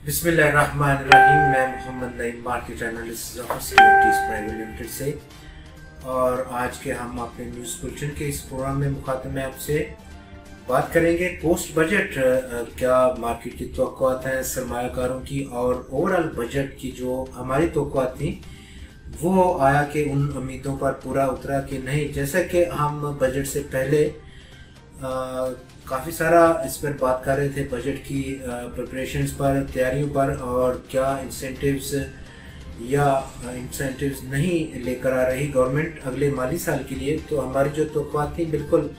बिस्मिल्लाहिर्रहमानिर्रहीम। मैं Mohammad Naeem market analyst Zafar securities private limited से, और आज के हम अपने न्यूज़ बुलेटिन के इस प्रोग्राम में मुखातिब में आपसे बात करेंगे पोस्ट बजट क्या मार्केट की तवक्कुआत हैं सरमायाकारों की, और ओवरऑल बजट की जो हमारी तवक्कुआत थी वो आया कि उन उम्मीदों पर पूरा उतरा कि नहीं। जैसा कि हम बजट से पहले काफ़ी सारा इस पर बात कर रहे थे, बजट की प्रिपरेशंस पर, तैयारियों पर, और क्या इंसेंटिव्स या इंसेंटिव्स नहीं लेकर आ रही गवर्नमेंट अगले माली साल के लिए। तो हमारी जो तवक्कुआत थी बिल्कुल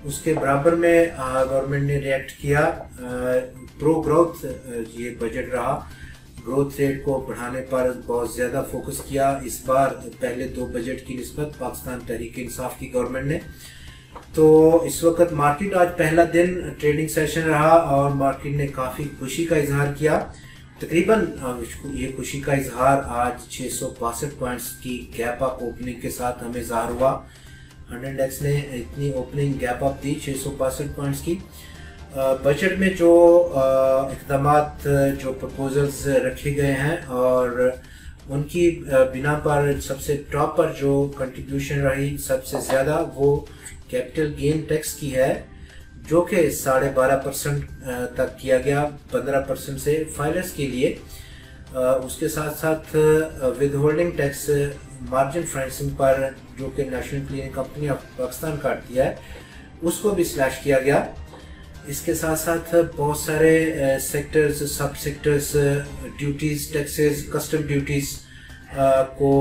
उसके बराबर में गवर्नमेंट ने रिएक्ट किया। प्रो ग्रोथ ये बजट रहा, ग्रोथ रेट को बढ़ाने पर बहुत ज़्यादा फोकस किया इस बार पहले दो बजट की निस्बत पाकिस्तान तहरीक इंसाफ की गवर्नमेंट ने। तो इस वक्त मार्केट आज पहला दिन ट्रेडिंग सेशन रहा और मार्केट ने काफ़ी खुशी का इजहार किया। तकरीबन ये खुशी का इजहार आज 662 पॉइंट्स की गैप अप ओपनिंग के साथ हमें ज़ाहिर हुआ। इंडेक्स ने इतनी opening gap up the 662 points की। बजट में जो इक़दामात जो प्रपोजल्स रखे गए हैं और उनकी बिना पर सबसे टॉप पर जो कंट्रीब्यूशन रही सबसे ज़्यादा वो कैपिटल गेन टैक्स की है, जो कि 12.5% तक किया गया, 15% से फाइलर्स के लिए। उसके साथ साथ विद होल्डिंग टैक्स मार्जिन फ्राइसिंग पर जो कि national cleaning company of Pakistan काटती है उसको भी स्लैश किया गया। इसके साथ साथ बहुत सारे सेक्टर्स, सब sectors, duties, taxes, custom duties को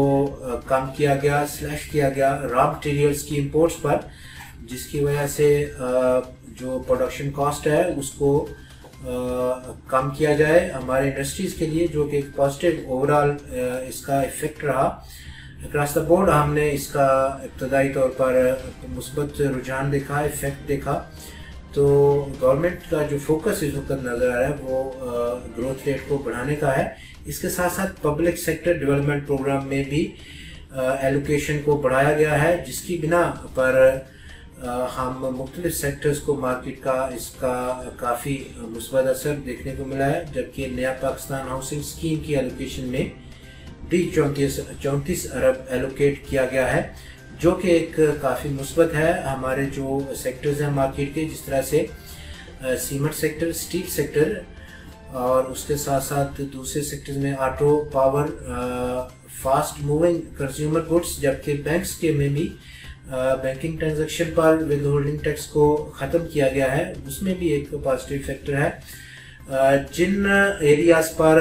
कम किया गया, स्लैश किया गया रॉ मटेरियल्स की इंपोर्ट्स पर, जिसकी वजह से जो प्रोडक्शन कॉस्ट है उसको कम किया जाए हमारे इंडस्ट्रीज़ के लिए, जो कि एक पॉजिटिव ओवरऑल इसका इफ़ेक्ट रहा। अक्रॉस द बोर्ड हमने इसका इब्तदाई तौर पर मुस्बत रुझान देखा, इफ़ेक्ट देखा। तो गवर्नमेंट का जो फोकस इस वक्त नज़र आ रहा है वो ग्रोथ रेट को बढ़ाने का है। इसके साथ साथ पब्लिक सेक्टर डेवलपमेंट प्रोग्राम में भी एलोकेशन को बढ़ाया गया है, जिसकी बिना पर हम मुख्तलिफ सेक्टर्स को मार्केट का इसका काफ़ी मुस्बत असर देखने को मिला है। जबकि नया पाकिस्तान हाउसिंग स्कीम की एलोकेशन में भी 34 अरब एलोकेट किया गया है, जो कि एक काफ़ी मुस्बत है हमारे जो सेक्टर्स हैं मार्केट के, जिस तरह से सीमेंट सेक्टर, स्टील सेक्टर, और उसके साथ साथ दूसरे सेक्टर्स में auto, power, fast moving consumer goods. जबकि बैंक्स के में भी बैंकिंग ट्रांजैक्शन पर विद होल्डिंग टैक्स को ख़त्म किया गया है, उसमें भी एक पॉजिटिव फैक्टर है। जिन एरियाज़ पर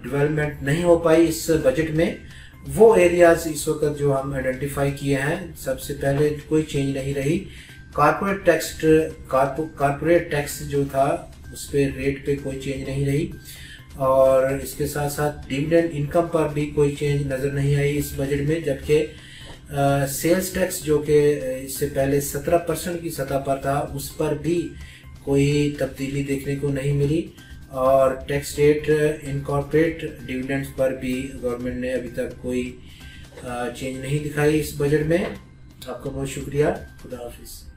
डेवलपमेंट नहीं हो पाई इस बजट में, वो एरियाज़ इस वक्त जो हम आइडेंटिफाई किए हैं, सबसे पहले कोई चेंज नहीं रही। कॉर्पोरेट टैक्स जो था उस पर रेट पे कोई चेंज नहीं रही, और इसके साथ साथ डिविडेंड इनकम पर भी कोई चेंज नज़र नहीं आई इस बजट में। जबकि सेल्स टैक्स जो कि इससे पहले 17% की सतह पर था, उस पर भी कोई तब्दीली देखने को नहीं मिली, और टैक्स रेट इनकॉर्पोरेट डिविडेंड्स पर भी गवर्नमेंट ने अभी तक कोई चेंज नहीं दिखाई इस बजट में। आपका बहुत शुक्रिया। खुदा हाफिज़।